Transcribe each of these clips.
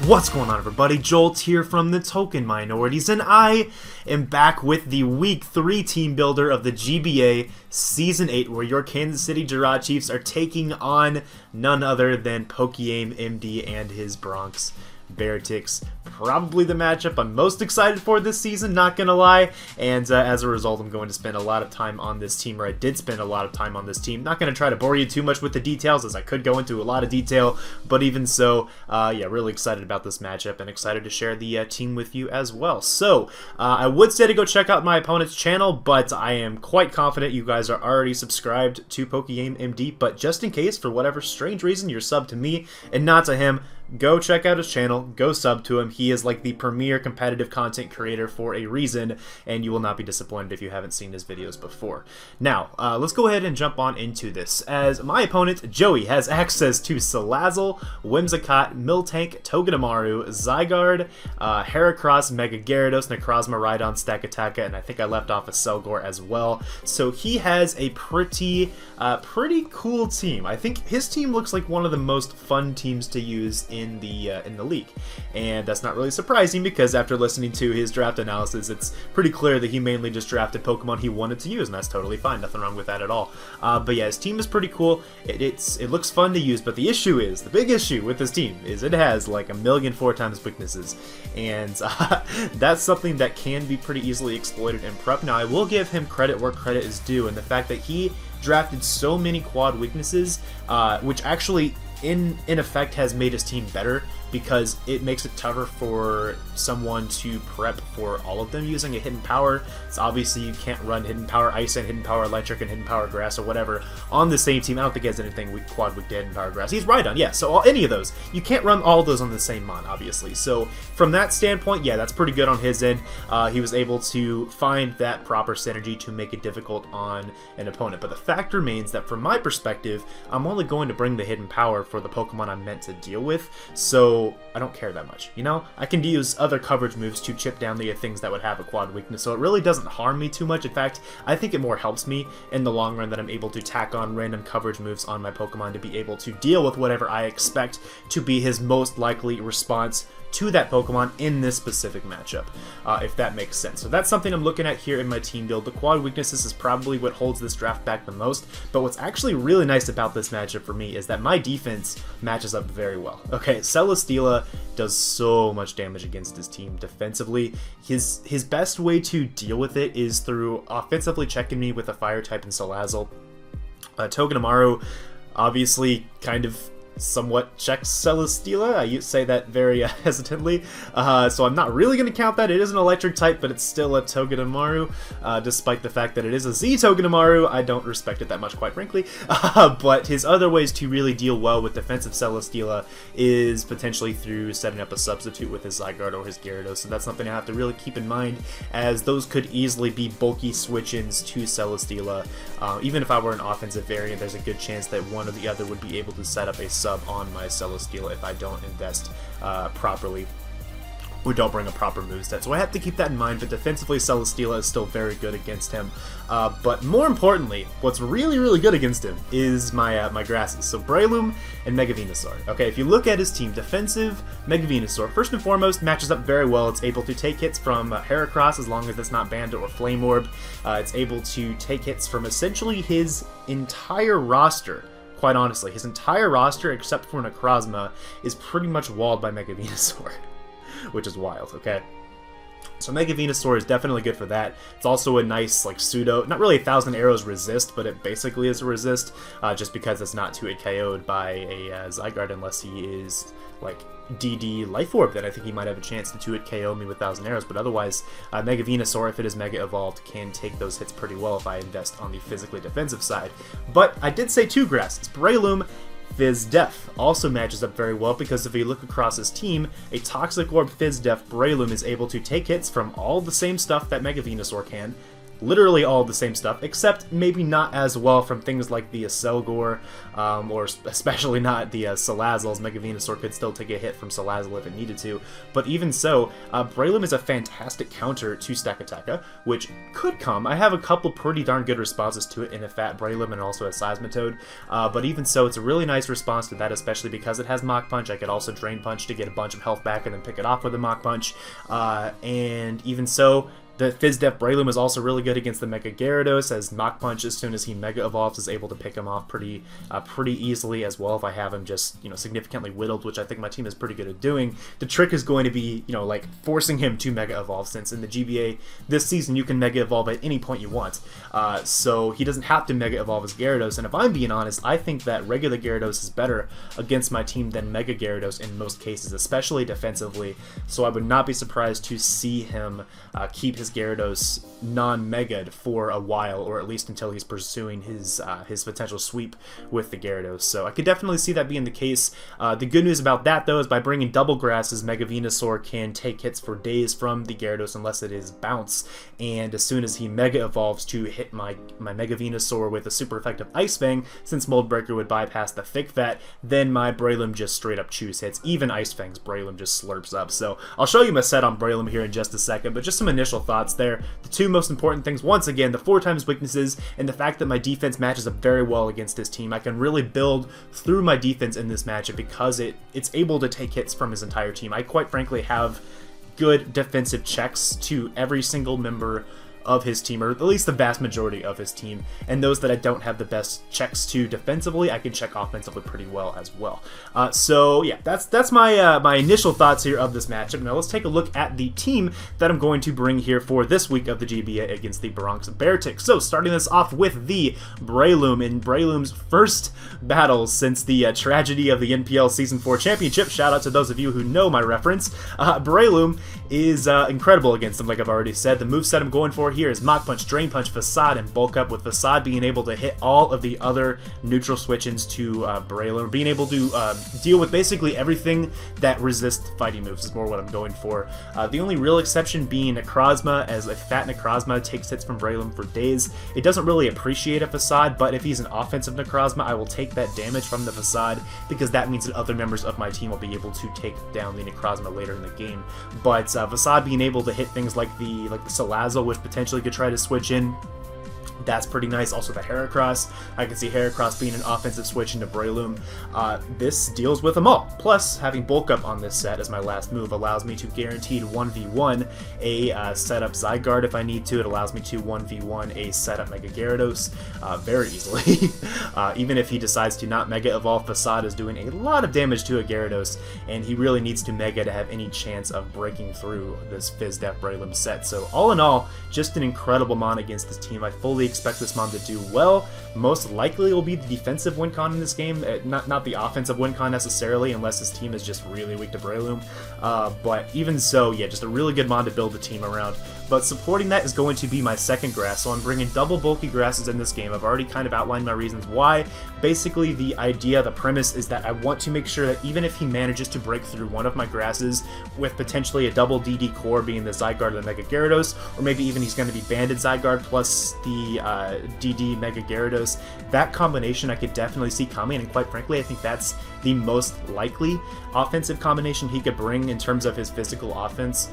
What's going on, everybody? Jolt here from the Token Minorities, and I am back with the Week 3 team builder of the GBA Season 8, where your Kansas City Giraffe Chiefs are taking on none other than pokeaimMD and his Bronx Beartics. Probably the matchup I'm most excited for this season, not gonna lie, and as a result I'm going to spend a lot of time on this team, or I did spend a lot of time on this team. Not gonna try to bore you too much with the details, as I could go into a lot of detail, but even so, yeah, really excited about this matchup and excited to share the team with you as well. So, I would say to go check out my opponent's channel, but I am quite confident you guys are already subscribed to pokeaimMD, but just in case, for whatever strange reason, you're subbed to me and not to him, go check out his channel, go sub to him. He is like the premier competitive content creator for a reason, and you will not be disappointed if you haven't seen his videos before. Now, let's go ahead and jump on into this, as my opponent, Joey, has access to Salazzle, Whimsicott, Miltank, Togedemaru, Zygarde, Heracross, Mega Gyarados, Necrozma, Rhydon, Stakataka, and I think I left off a Selgor as well. So he has a pretty cool team. I think his team looks like one of the most fun teams to use in the league, and that's not really surprising because after listening to his draft analysis, it's pretty clear that he mainly just drafted Pokemon he wanted to use, and that's totally fine. Nothing wrong with that at all. But yeah, his team is pretty cool. It looks fun to use, but the big issue with this team is it has like 1,000,004 weaknesses, and that's something that can be pretty easily exploited in prep. Now, I will give him credit where credit is due, and the fact that he drafted so many quad weaknesses, which actually in effect has made his team better, because it makes it tougher for someone to prep for all of them using a hidden power. So obviously you can't run hidden power ice and hidden power electric and hidden power grass or whatever on the same team. I don't think he has anything quad weak to hidden power grass. He's Rhydon, yeah, so any of those. You can't run all of those on the same mon, obviously. So from that standpoint, yeah, that's pretty good on his end. He was able to find that proper synergy to make it difficult on an opponent. But the fact remains that from my perspective, I'm only going to bring the hidden power for the Pokemon I'm meant to deal with, so I don't care that much, you know? I can use other coverage moves to chip down the things that would have a quad weakness, so it really doesn't harm me too much. In fact, I think it more helps me in the long run that I'm able to tack on random coverage moves on my Pokemon to be able to deal with whatever I expect to be his most likely response to that Pokemon in this specific matchup, if that makes sense. So that's something I'm looking at here in my team build. The quad weaknesses is probably what holds this draft back the most, but what's actually really nice about this matchup for me is that my defense matches up very well. Okay, Celesteela does so much damage against his team defensively. His best way to deal with it is through offensively checking me with a fire type in Salazzle. Togedemaru obviously kind of somewhat checks Celesteela. I say that very hesitantly, so I'm not really going to count that. It is an electric type, but it's still a Togedemaru, despite the fact that it is a Z Togedemaru. I don't respect it that much, quite frankly, but his other ways to really deal well with defensive Celesteela is potentially through setting up a substitute with his Zygarde or his Gyarados, so that's something I have to really keep in mind, as those could easily be bulky switch-ins to Celesteela. Even if I were an offensive variant, there's a good chance that one or the other would be able to set up a sub on my Celesteela if I don't invest properly or don't bring a proper moveset. So I have to keep that in mind, but defensively Celesteela is still very good against him. But more importantly, what's really good against him is my my grasses. So Breloom and Mega Venusaur. Okay, if you look at his team, defensive Mega Venusaur, first and foremost, matches up very well. It's able to take hits from Heracross as long as it's not Bandit or Flame Orb. It's able to take hits from essentially his entire roster. Quite honestly, his entire roster, except for Necrozma, is pretty much walled by Mega Venusaur, which is wild, okay? So Mega Venusaur is definitely good for that. It's also a nice, like, pseudo, not really 1,000 arrows resist, but it basically is a resist, just because it's not 2-hit KO'd by a Zygarde unless he is, like, DD Life Orb. Then I think he might have a chance to 2-hit KO me with 1,000 arrows, but otherwise, Mega Venusaur, if it is Mega Evolved, can take those hits pretty well if I invest on the physically defensive side. But I did say two grasses. Breloom Fizz Def also matches up very well, because if you look across his team, a Toxic Orb Fizz Def Breloom is able to take hits from all the same stuff that Mega Venusaur can, literally all the same stuff, except maybe not as well from things like the Aselgor, or especially not the Salazzles. Mega Venusaur could still take a hit from Salazzle if it needed to, but even so, Breloom is a fantastic counter to Stakataka, which could come. I have a couple pretty darn good responses to it in a Fat Breloom and also a Seismitoad, but even so, it's a really nice response to that, especially because it has Mach Punch. I could also Drain Punch to get a bunch of health back and then pick it off with a Mach Punch, and even so, the Fizdef Breloom is also really good against the Mega Gyarados, as Mach Punch, as soon as he Mega Evolves, is able to pick him off pretty easily as well if I have him just, significantly whittled, which I think my team is pretty good at doing. The trick is going to be, like, forcing him to Mega Evolve, since in the GBA this season you can Mega Evolve at any point you want. So he doesn't have to Mega Evolve his Gyarados, and if I'm being honest, I think that regular Gyarados is better against my team than Mega Gyarados in most cases, especially defensively, so I would not be surprised to see him keep his Gyarados non-Mega'd for a while, or at least until he's pursuing his potential sweep with the Gyarados. So I could definitely see that being the case. The good news about that, though, is by bringing Double Grasses, Mega Venusaur can take hits for days from the Gyarados unless it is Bounce, and as soon as he Mega Evolves to hit my Mega Venusaur with a super effective Ice Fang, since Mold Breaker would bypass the Thick Fat, then my Breloom just straight up chews hits. Even Ice Fangs Breloom just slurps up. So I'll show you my set on Breloom here in just a second, but just some initial thoughts there. The two most important things, once again, the 4x weaknesses and the fact that my defense matches up very well against this team. I can really build through my defense in this matchup because it's able to take hits from his entire team. I quite frankly have good defensive checks to every single member of his team, or at least the vast majority of his team, and those that I don't have the best checks to defensively, I can check offensively pretty well as well. So yeah, that's my my initial thoughts here of this matchup. Now let's take a look at the team that I'm going to bring here for this week of the GBA against the Bronx Beartics. So starting this off with the Breloom, in Breloom's first battle since the tragedy of the NPL Season 4 Championship. Shout out to those of you who know my reference. Breloom is incredible against them, like I've already said. The moveset I'm going for here is Mach Punch, Drain Punch, Facade, and Bulk Up, with Facade being able to hit all of the other neutral switch-ins to Breloom, being able to deal with basically everything that resists fighting moves is more what I'm going for. The only real exception being Necrozma, as a Fat Necrozma takes hits from Breloom for days. It doesn't really appreciate a Facade, but if he's an offensive Necrozma, I will take that damage from the Facade, because that means that other members of my team will be able to take down the Necrozma later in the game. But Facade being able to hit things like the Salazzle, which potentially could try to switch in, that's pretty nice. Also the Heracross, I can see Heracross being an offensive switch into Breloom. This deals with them all. Plus, having Bulk Up on this set as my last move allows me to guaranteed 1v1 a setup Zygarde if I need to. It allows me to 1v1 a setup Mega Gyarados very easily. Even if he decides to not Mega Evolve, Facade is doing a lot of damage to a Gyarados, and he really needs to Mega to have any chance of breaking through this Fizdef Breloom set. So all in all, just an incredible mon against this team. I fully expect this mon to do well. Most likely it will be the defensive win con in this game, not the offensive win con necessarily, unless his team is just really weak to Breloom. But even so, yeah, just a really good mon to build the team around. But supporting that is going to be my second grass, so I'm bringing double bulky grasses in this game. I've already kind of outlined my reasons why. Basically, the idea, the premise is that I want to make sure that even if he manages to break through one of my grasses with potentially a double DD core being the Zygarde or the Mega Gyarados, or maybe even he's going to be Banded Zygarde plus the DD Mega Gyarados, that combination I could definitely see coming, and quite frankly, I think that's the most likely offensive combination he could bring in terms of his physical offense,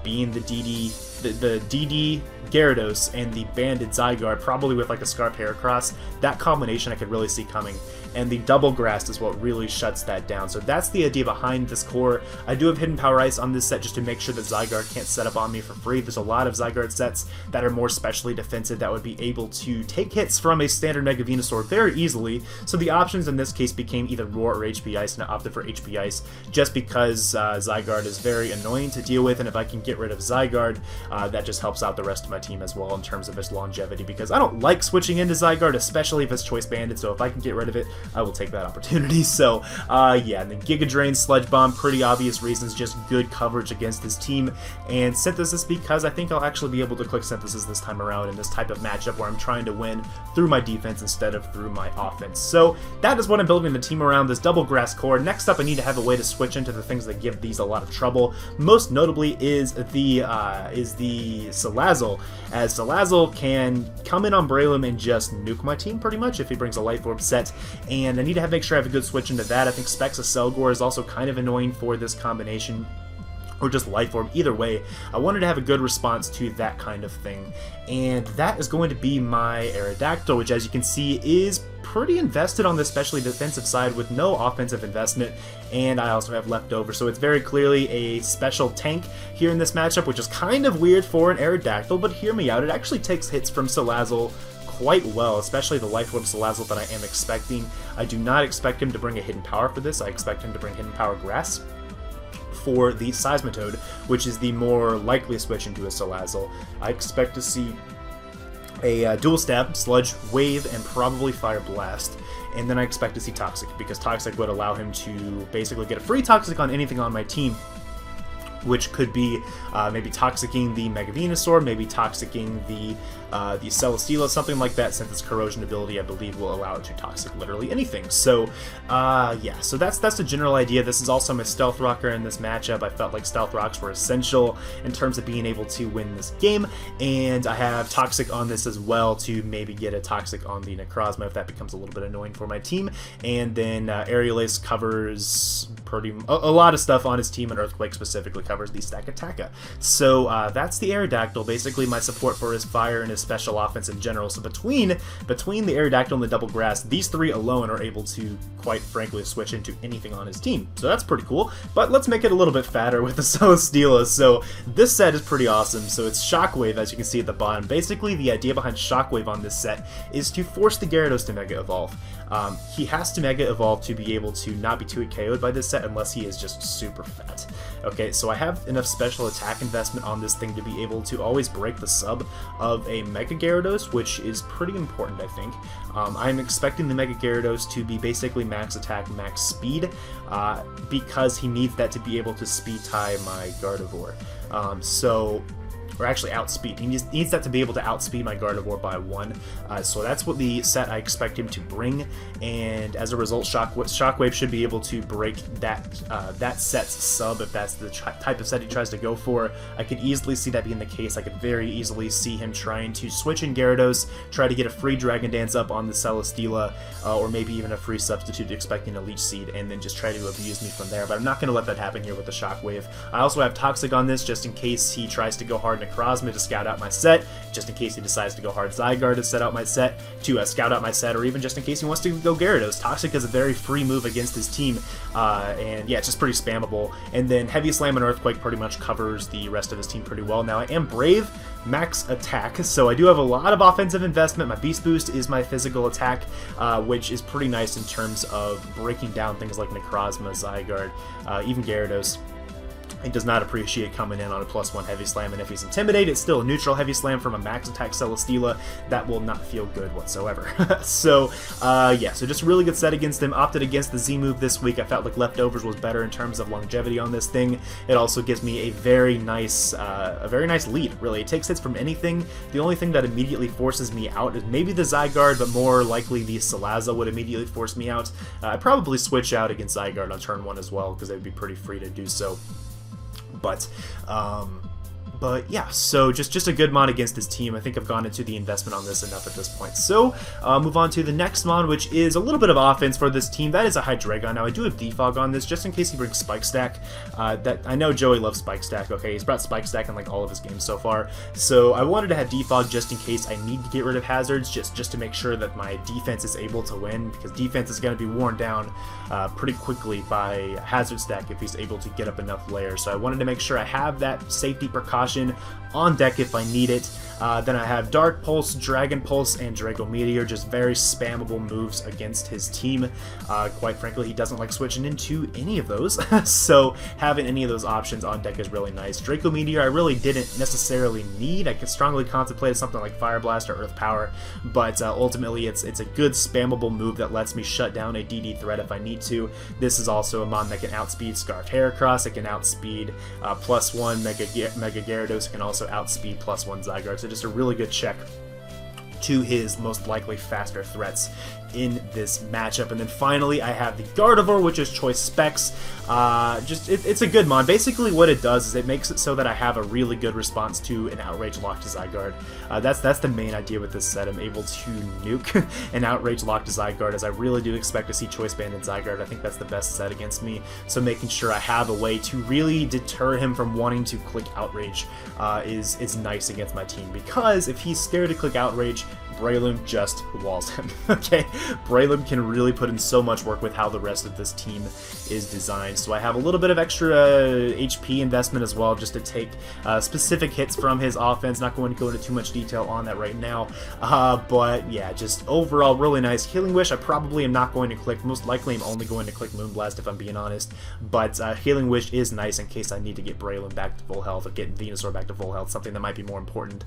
being the DD Gyarados and the Banded Zygarde, probably with like a Scarf Heracross. That combination I could really see coming, and the Double Grass is what really shuts that down. So that's the idea behind this core. I do have Hidden Power Ice on this set just to make sure that Zygarde can't set up on me for free. There's a lot of Zygarde sets that are more specially defensive that would be able to take hits from a standard Mega Venusaur very easily, so the options in this case became either Roar or HP Ice, and I opted for HP Ice just because Zygarde is very annoying to deal with, and if I can get rid of Zygarde, that just helps out the rest of my team as well in terms of its longevity, because I don't like switching into Zygarde, especially if it's Choice Banded, so if I can get rid of it, I will take that opportunity. So yeah, and then Giga Drain, Sludge Bomb, pretty obvious reasons, just good coverage against this team, and Synthesis because I think I'll actually be able to click Synthesis this time around in this type of matchup where I'm trying to win through my defense instead of through my offense. So that is what I'm building the team around, this double grass core. Next up, I need to have a way to switch into the things that give these a lot of trouble. Most notably is the the Salazzle, as Salazzle can come in on Breloom and just nuke my team pretty much if he brings a Life Orb set, and I need to make sure I have a good switch into that. I think Specs of Selgor is also kind of annoying for this combination, or just Life Orb. Either way, I wanted to have a good response to that kind of thing, and that is going to be my Aerodactyl, which as you can see is pretty invested on the especially defensive side with no offensive investment, and I also have leftover, so it's very clearly a special tank here in this matchup, which is kind of weird for an Aerodactyl, but hear me out, it actually takes hits from Salazzle quite well, especially the Life Orb Salazzle that I am expecting. I do not expect him to bring a Hidden Power for this, I expect him to bring Hidden Power Grass for the Seismitoad, which is the more likely switch into a Salazzle. I expect to see a Dual Stab, Sludge, Wave, and probably Fire Blast. And then I expect to see Toxic, because Toxic would allow him to basically get a free Toxic on anything on my team, which could be maybe Toxicking the Mega Venusaur, maybe Toxicking the Celesteela, something like that, since its Corrosion ability, I believe, will allow it to Toxic literally anything. So, yeah, so that's the general idea. This is also my Stealth Rocker in this matchup. I felt like Stealth Rocks were essential in terms of being able to win this game, and I have Toxic on this as well to maybe get a Toxic on the Necrozma if that becomes a little bit annoying for my team. And then Aerial Ace covers a lot of stuff on his team, and Earthquake specifically covers the Stack Attacka. So that's the Aerodactyl, basically my support for his fire and his special offense in general. So between the Aerodactyl and the Double Grass, these three alone are able to, quite frankly, switch into anything on his team. So that's pretty cool, but let's make it a little bit fatter with the Celesteela. So this set is pretty awesome. So it's Shockwave, as you can see at the bottom. Basically, the idea behind Shockwave on this set is to force the Gyarados to Mega Evolve. He has to Mega Evolve to be able to not be 2-hit KO'd by this set unless he is just super fat. Okay, so I have enough special attack investment on this thing to be able to always break the sub of a Mega Gyarados, which is pretty important, I think. I'm expecting the Mega Gyarados to be basically max attack, max speed, because he needs that to be able to speed tie my Gardevoir. Or actually outspeed. He needs that to be able to outspeed my Gardevoir by 1. So that's what the set I expect him to bring, and as a result, Shockwave should be able to break that set's sub if that's the type of set he tries to go for. I could easily see that being the case. I could very easily see him trying to switch in Gyarados, try to get a free Dragon Dance up on the Celesteela, or maybe even a free substitute expecting a Leech Seed, and then just try to abuse me from there. But I'm not going to let that happen here with the Shockwave. I also have Toxic on this just in case he tries to go hard Necrozma to scout out my set, just in case he decides to go hard Zygarde to scout out my set, or even just in case he wants to go Gyarados. Toxic is a very free move against his team, and yeah, it's just pretty spammable. And then Heavy Slam and Earthquake pretty much covers the rest of his team pretty well. Now I am Brave, max attack, so I do have a lot of offensive investment. My Beast Boost is my physical attack, which is pretty nice in terms of breaking down things like Necrozma, Zygarde, even Gyarados. He does not appreciate coming in on a +1 Heavy Slam, and if he's Intimidated, it's still a neutral Heavy Slam from a max attack Celesteela. That will not feel good whatsoever. So, yeah, so just a really good set against him. Opted against the Z move this week. I felt like Leftovers was better in terms of longevity on this thing. It also gives me a very nice lead, really. It takes hits from anything. The only thing that immediately forces me out is maybe the Zygarde, but more likely the Salazzle would immediately force me out. I'd probably switch out against Zygarde on turn 1 as well, because they would be pretty free to do so. But yeah, so just a good mon against his team. I think I've gone into the investment on this enough at this point. So move on to the next mon, which is a little bit of offense for this team. That is a Hydreigon. Now I do have Defog on this just in case he brings Spike Stack. That I know Joey loves Spike Stack. Okay, he's brought Spike Stack in like all of his games so far. So I wanted to have Defog just in case I need to get rid of hazards, just to make sure that my defense is able to win, because defense is going to be worn down pretty quickly by Hazard Stack if he's able to get up enough layers. So I wanted to make sure I have that safety precaution on deck if I need it. Then I have Dark Pulse, Dragon Pulse, and Draco Meteor, just very spammable moves against his team. Quite frankly, he doesn't like switching into any of those, so having any of those options on deck is really nice. Draco Meteor I really didn't necessarily need. I could strongly contemplate something like Fire Blast or Earth Power, but ultimately it's a good spammable move that lets me shut down a DD threat if I need to. This is also a mon that can outspeed Scarf Heracross, it can outspeed +1 Mega Gyarados, it can also outspeed +1 Zygarde, so just a really good check to his most likely faster threats in this matchup. And then finally, I have the Gardevoir, which is Choice Specs. It's a good mon. Basically, what it does is it makes it so that I have a really good response to an Outrage locked Zygarde. That's the main idea with this set. I'm able to nuke an Outrage locked Zygarde, as I really do expect to see Choice Band and Zygarde. I think that's the best set against me. So making sure I have a way to really deter him from wanting to click Outrage is nice against my team, because if he's scared to click Outrage, Breloom just walls him. Okay, Breloom can really put in so much work with how the rest of this team is designed. So I have a little bit of extra HP investment as well, just to take specific hits from his offense. Not going to go into too much detail on that right now, but yeah, just overall really nice. Healing Wish I probably am not going to click. Most likely I'm only going to click Moonblast if I'm being honest, but Healing Wish is nice in case I need to get Breloom back to full health or get Venusaur back to full health, something that might be more important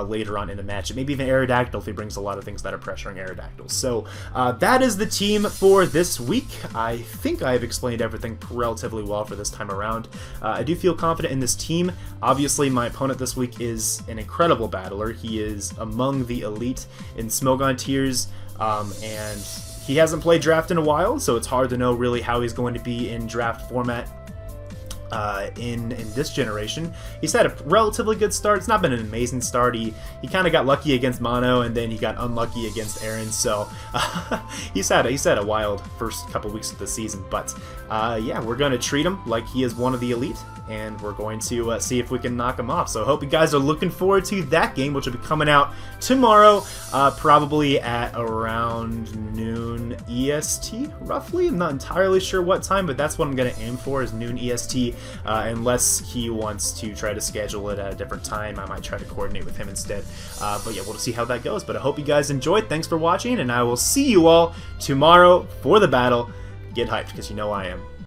later on in the match. Maybe even Aerodactyl if he brings a lot of things that are pressuring Aerodactyl. So that is the team for this week. I think I have explained everything relatively well for this time around. I do feel confident in this team. Obviously, my opponent this week is an incredible battler. He is among the elite in Smogon tiers, and he hasn't played draft in a while, so it's hard to know really how he's going to be in draft format in this generation. He's had a relatively good start. It's not been an amazing start. He kind of got lucky against Mono, and then he got unlucky against Aaron. So he's had a wild first couple weeks of the season. But yeah, we're going to treat him like he is one of the elite, and we're going to see if we can knock him off. So I hope you guys are looking forward to that game, which will be coming out tomorrow, probably at around noon EST, roughly. I'm not entirely sure what time, but that's what I'm going to aim for, is noon EST. Unless he wants to try to schedule it at a different time, I might try to coordinate with him instead. But yeah, we'll see how that goes. But I hope you guys enjoyed. Thanks for watching, and I will see you all tomorrow for the battle. Get hyped, because you know I am.